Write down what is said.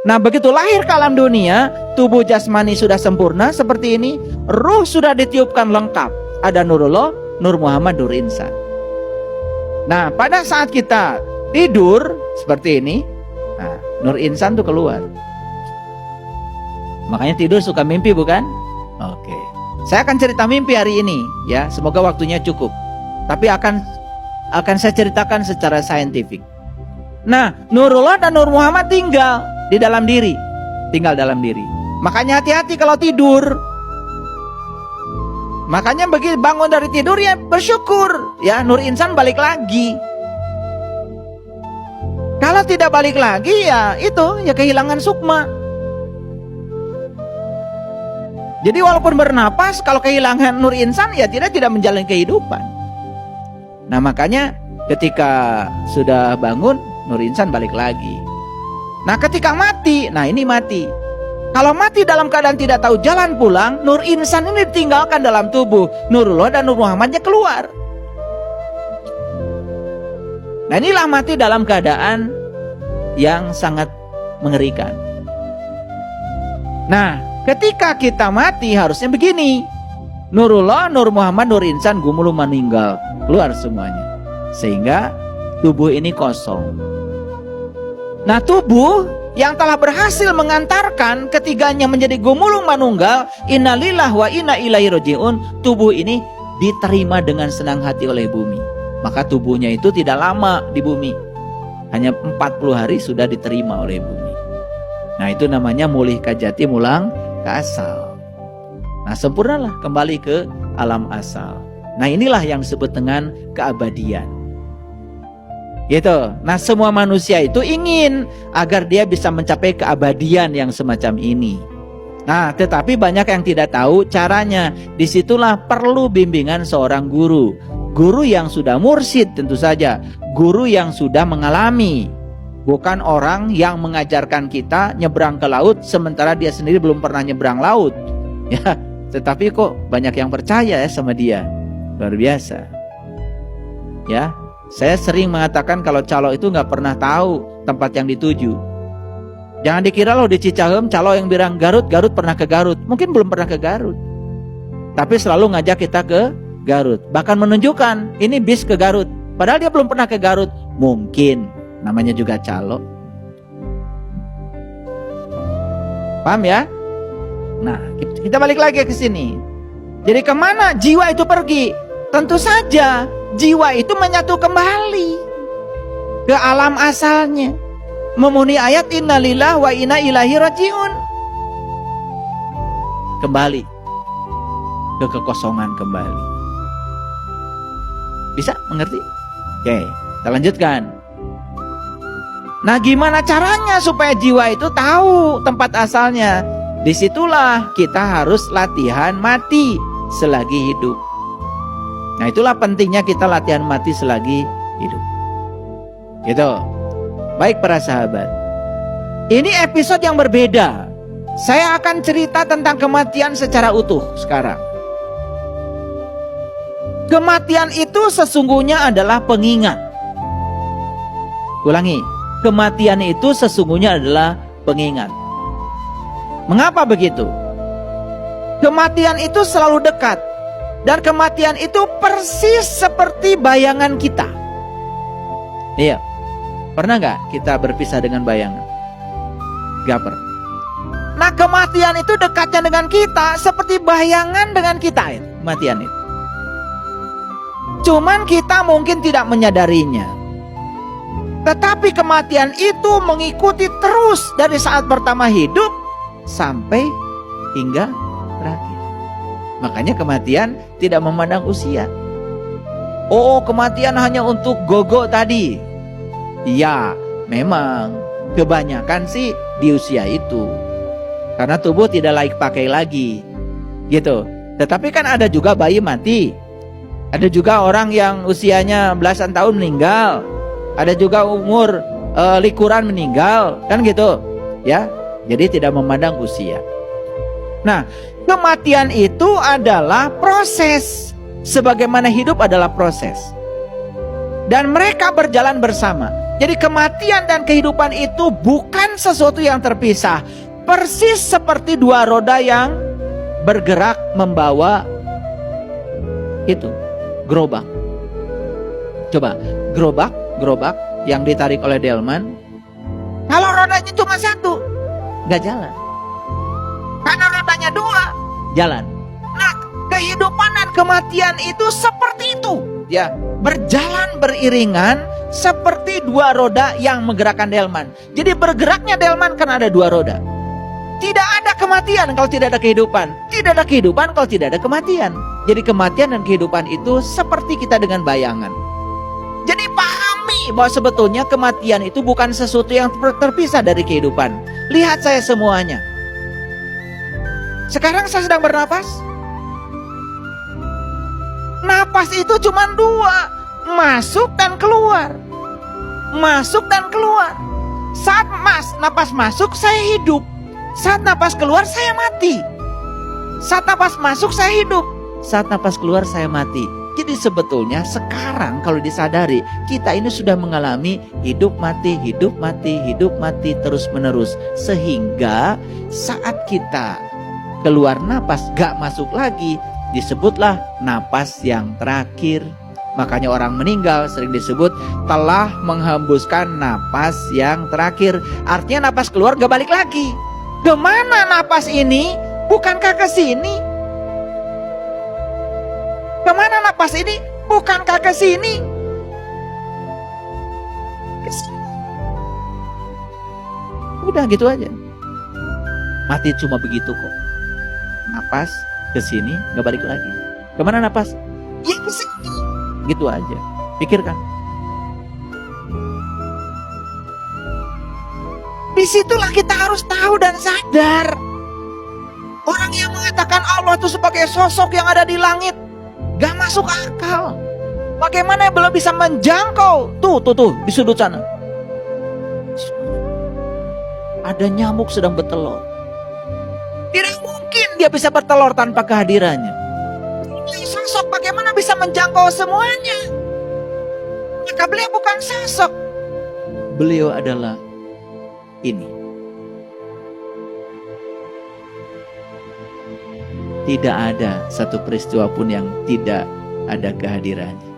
Nah, begitu lahir ke alam dunia, tubuh jasmani sudah sempurna seperti ini, ruh sudah ditiupkan lengkap. Ada Nurullah, Nur Muhammad, Nur Insan. Nah, pada saat kita tidur seperti ini, nah, Nur Insan tuh keluar. Makanya tidur suka mimpi, bukan? Oke. Saya akan cerita mimpi hari ini, ya. Semoga waktunya cukup. Tapi akan saya ceritakan secara saintifik. Nah, Nurullah dan Nur Muhammad tinggal di dalam diri, tinggal dalam diri. Makanya hati-hati kalau tidur. Makanya begitu bangun dari tidur ya bersyukur, ya Nur Insan balik lagi. Kalau tidak balik lagi ya itu ya kehilangan sukma. Jadi walaupun bernapas, kalau kehilangan Nur Insan ya tidak menjalani kehidupan. Nah, makanya ketika sudah bangun, Nur Insan balik lagi. Nah, ketika mati, nah ini mati. Kalau mati dalam keadaan tidak tahu jalan pulang, Nur Insan ini ditinggalkan dalam tubuh. Nurullah dan Nur Muhammadnya keluar. Nah, inilah mati dalam keadaan yang sangat mengerikan. Nah, ketika kita mati harusnya begini. Nurullah, Nur Muhammad, Nur Insan gumulung meninggal. Keluar semuanya. Sehingga tubuh ini kosong. Nah, tubuh yang telah berhasil mengantarkan ketiganya menjadi gumulung manunggal, innalillahi wa inna ilaihi rajiun, tubuh ini diterima dengan senang hati oleh bumi. Maka tubuhnya itu tidak lama di bumi. Hanya 40 hari sudah diterima oleh bumi. Nah, itu namanya mulih kajati mulang ke asal. Nah, sempurnalah kembali ke alam asal. Nah, inilah yang disebut dengan keabadian. Gitu. Nah, semua manusia itu ingin agar dia bisa mencapai keabadian yang semacam ini. Nah, tetapi banyak yang tidak tahu caranya. Disitulah perlu bimbingan seorang guru. Guru yang sudah mursyid tentu saja. Guru yang sudah mengalami. Bukan orang yang mengajarkan kita nyebrang ke laut sementara dia sendiri belum pernah nyebrang laut. Ya, tetapi kok banyak yang percaya ya sama dia. Luar biasa. Ya. Saya sering mengatakan kalau calo itu nggak pernah tahu tempat yang dituju. Jangan dikira loh di Cicahem calo yang bilang Garut pernah ke Garut. Mungkin belum pernah ke Garut. Tapi selalu ngajak kita ke Garut. Bahkan menunjukkan ini bis ke Garut. Padahal dia belum pernah ke Garut. Mungkin. Namanya juga calo. Paham ya? Nah, kita balik lagi ke sini. Jadi kemana jiwa itu pergi? Tentu saja jiwa itu menyatu kembali ke alam asalnya, memenuhi ayat innalillahi wa inna ilaihi rajiun. Kembali ke kekosongan kembali. Bisa mengerti? Oke, kita lanjutkan. Nah, gimana caranya supaya jiwa itu tahu tempat asalnya? Disitulah kita harus latihan mati selagi hidup. Nah, itulah pentingnya kita latihan mati selagi hidup. Gitu. Baik para sahabat. Ini episode yang berbeda. Saya akan cerita tentang kematian secara utuh sekarang. Kematian itu sesungguhnya adalah pengingat. Ulangi. Kematian itu sesungguhnya adalah pengingat. Mengapa begitu? Kematian itu selalu dekat. Dan kematian itu persis seperti bayangan kita. Iya. Pernah nggak kita berpisah dengan bayangan? Gak pernah. Nah, kematian itu dekatnya dengan kita seperti bayangan dengan kita. Kematian itu. Cuman kita mungkin tidak menyadarinya. Tetapi kematian itu mengikuti terus dari saat pertama hidup sampai hingga terakhir. Makanya kematian tidak memandang usia. Oh, kematian hanya untuk gogo tadi. Ya, memang kebanyakan sih di usia itu. Karena tubuh tidak layak pakai lagi. Gitu. Tetapi kan ada juga bayi mati. Ada juga orang yang usianya belasan tahun meninggal. Ada juga umur likuran meninggal. Kan gitu. Ya. Jadi tidak memandang usia. Nah, kematian itu adalah proses. Sebagaimana hidup adalah proses. Dan mereka berjalan bersama. Jadi kematian dan kehidupan itu bukan sesuatu yang terpisah. Persis seperti dua roda yang bergerak membawa itu gerobak. Coba gerobak yang ditarik oleh delman. Kalau rodanya cuma satu, nggak jalan. Karena rodanya dua, jalan. Nah, kehidupan dan kematian itu seperti itu, ya, berjalan beriringan seperti dua roda yang menggerakkan delman. Jadi bergeraknya delman karena ada dua roda. Tidak ada kematian kalau tidak ada kehidupan. Tidak ada kehidupan kalau tidak ada kematian. Jadi kematian dan kehidupan itu seperti kita dengan bayangan. Jadi pahami bahwa sebetulnya kematian itu bukan sesuatu yang terpisah dari kehidupan. Lihat saya semuanya. Sekarang saya sedang bernapas. Napas itu cuma dua, masuk dan keluar. Masuk dan keluar. Saat napas masuk saya hidup. Saat napas keluar saya mati. Saat napas masuk saya hidup. Saat napas keluar saya mati. Jadi sebetulnya sekarang kalau disadari, kita ini sudah mengalami hidup mati, hidup mati, hidup mati terus menerus. Sehingga saat kita keluar napas gak masuk lagi, disebutlah napas yang terakhir. Makanya orang meninggal sering disebut telah menghembuskan napas yang terakhir. Artinya napas keluar gak balik lagi. Kemana napas ini? Bukankah ke sini? Kemana napas ini? Bukankah ke sini? Ke sini. Udah gitu aja. Mati cuma begitu kok. Napas ke sini gak balik lagi. Kemana napas? Ya ke sini. Gitu aja. Pikirkan. Disitulah kita harus tahu dan sadar. Orang yang mengatakan Allah itu sebagai sosok yang ada di langit, gak masuk akal. Bagaimana belum bisa menjangkau? Tuh di sudut sana. Ada nyamuk sedang bertelur. Tidak mungkin dia bisa bertelur tanpa kehadirannya. Sosok bagaimana bisa menjangkau semuanya? Maka beliau bukan sosok. Beliau adalah ini. Tidak ada satu peristiwa pun yang tidak ada kehadirannya.